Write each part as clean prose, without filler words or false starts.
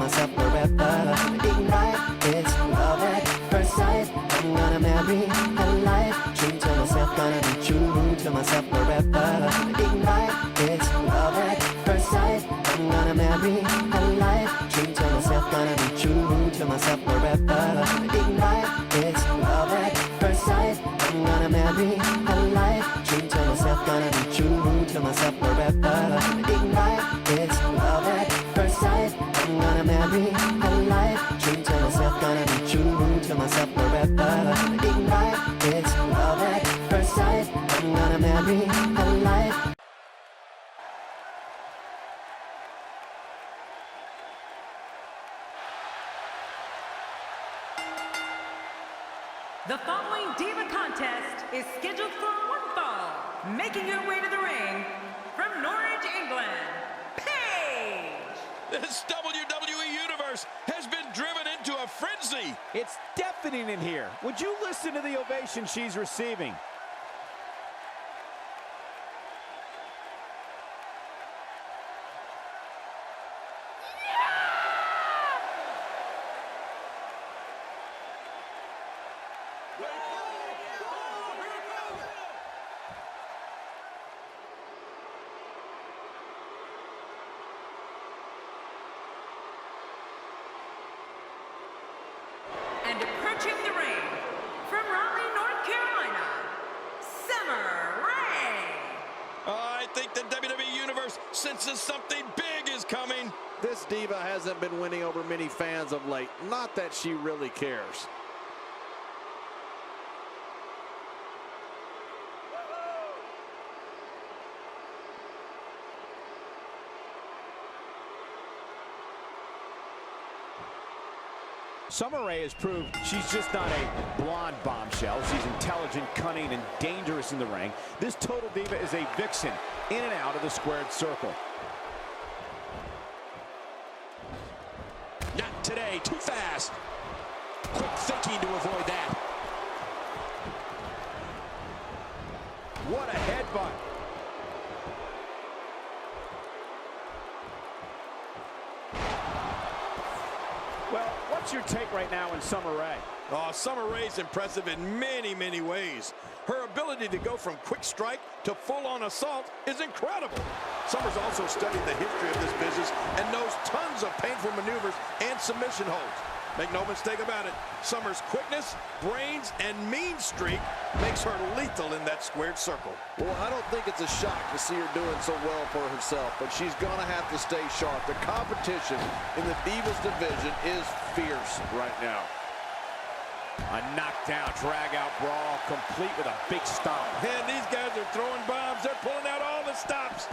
myself forever. Ignite, it's love at first sight. I'm gonna marry a life. True to myself, gonna be true to myself forever. Ignite, it's love at first sight. I'm gonna marry a life. True to myself, gonna be true to myself forever. Ignite, it's love at first sight. I'm gonna marry a life. True to myself, gonna be true to myself forever. Ignite, it's love at first sight. I'm gonna marry a life. True to myself, gonna be true to myself forever. Ignite, it's love at first sight. I'm gonna marry a life. The following Diva contest is scheduled for one fall. Making her way to the ring from Norwich, England, Paige. This WWE Universe has been driven into a frenzy. It's deafening in here. Would you listen to the ovation she's receiving? And approaching the ring from Raleigh, North Carolina, Summer Rae. I think the WWE Universe senses something big is coming. This diva hasn't been winning over many fans of late. Not that she really cares. Summer Rae has proved she's just not a blonde bombshell. She's intelligent, cunning, and dangerous in the ring. This total diva is a vixen in and out of the squared circle. Not today, too fast. Quick thinking to avoid that. What a headbutt. Well, what's your take right now on Summer Rae? Oh, Summer Rae's impressive in many, many ways. Her ability to go from quick strike to full-on assault is incredible. Summer's also studied the history of this business and knows tons of painful maneuvers and submission holds. Make no mistake about it, Summer's quickness, brains, and mean streak makes her lethal in that squared circle. Well, I don't think it's a shock to see her doing so well for herself, but she's going to have to stay sharp. The competition in the Divas division is fierce right now. A knockdown, drag-out brawl, complete with a big stomp. And these guys are throwing bombs. They're pulling out all the stops.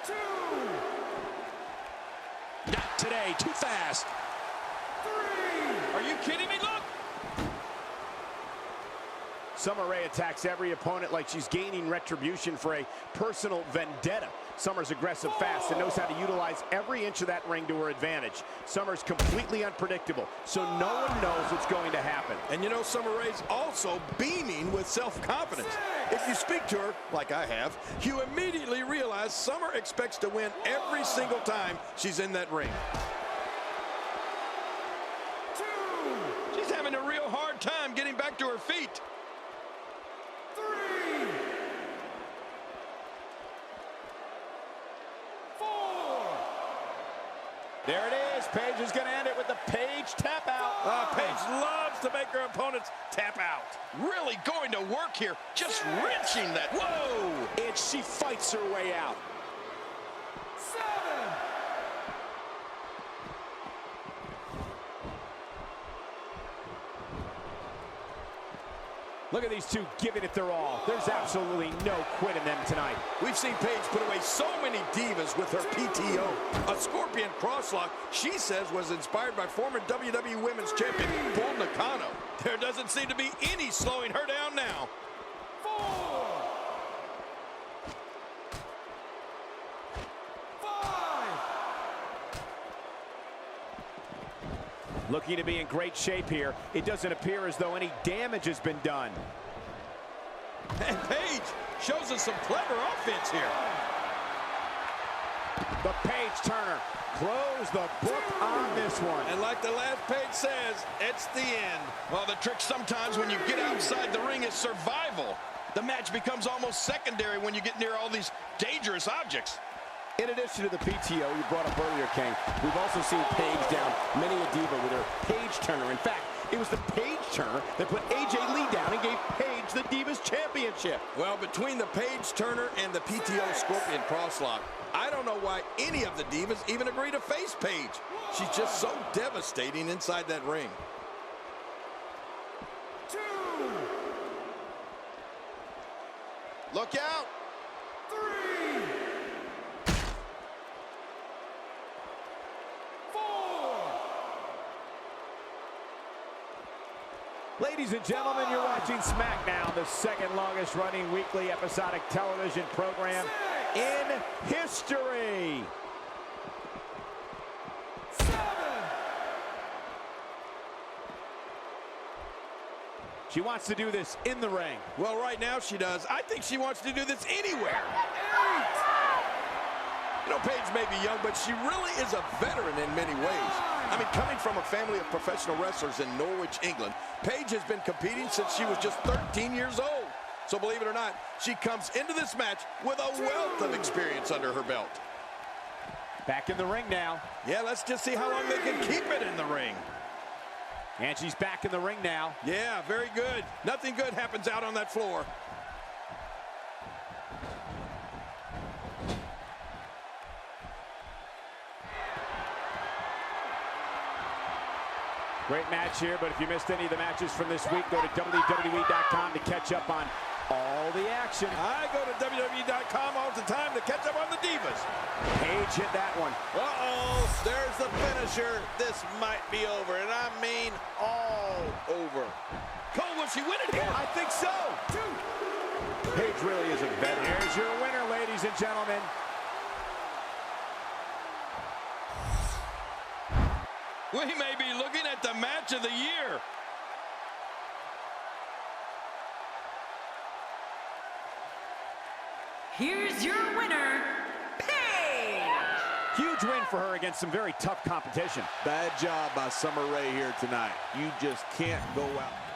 Two. Not today, too fast. Three. Are you kidding me? Look! Summer Rae attacks every opponent like she's gaining retribution for a personal vendetta. Summer's aggressive, fast, and knows how to utilize every inch of that ring to her advantage. Summer's completely unpredictable, so no one knows what's going to happen. And you know, Summer Rae's also beaming with self-confidence. If you speak to her, like I have, you immediately realize Summer expects to win every single time she's in that ring. She's having a real hard time getting back to her feet. There it is. Paige is going to end it with the Paige tap out. Paige loves to make her opponents tap out. Really going to work here, just wrenching that. Whoa! And she fights her way out. 7. Look at these two giving it their all. There's absolutely no quit in them tonight. We've seen Paige put away so many divas with her PTO. A scorpion crosslock, she says, was inspired by former WWE Women's Champion Bull Nakano. There doesn't seem to be any slowing her down now. 4. 5. Looking to be in great shape here. It doesn't appear as though any damage has been done. And Paige shows us some clever offense here. The Paige Turner. Close the book on this one. And like the last page says, it's the end. Well, the trick sometimes when you get outside the ring is survival. The match becomes almost secondary when you get near all these dangerous objects. In addition to the PTO you brought up earlier, King, we've also seen Paige down many a diva with her Paige Turner. In fact, it was the Paige Turner that put AJ Lee down and gave Paige the Divas Championship. Well, between the Paige Turner and the PTO Scorpion crosslock, I don't know why any of the Divas even agree to face Paige. She's just so devastating inside that ring. Look out. Ladies and gentlemen, you're watching SmackDown, the second longest running weekly episodic television program in history. 7. She wants to do this in the ring. Well, right now she does. I think she wants to do this anywhere. 8. You know, Paige may be young, but she really is a veteran in many ways. I mean, coming from a family of professional wrestlers in Norwich, England, Paige has been competing since she was just 13 years old. So believe it or not, she comes into this match with a wealth of experience under her belt. Back in the ring now. Yeah, let's just see how long they can keep it in the ring. And she's back in the ring now. Yeah, very good. Nothing good happens out on that floor. Great match here, but if you missed any of the matches from this week, go to WWE.com to catch up on all the action. I go to WWE.com all the time to catch up on the Divas. Paige hit that one. Uh-oh, there's the finisher. This might be over, and I mean all over. Cole, will she win it here? I think so. Paige really is a veteran. Here's your winner, ladies and gentlemen. We may be looking at the match of the year. Here's your winner, Paige! Huge win for her against some very tough competition. Bad job by Summer Rae here tonight. You just can't go out.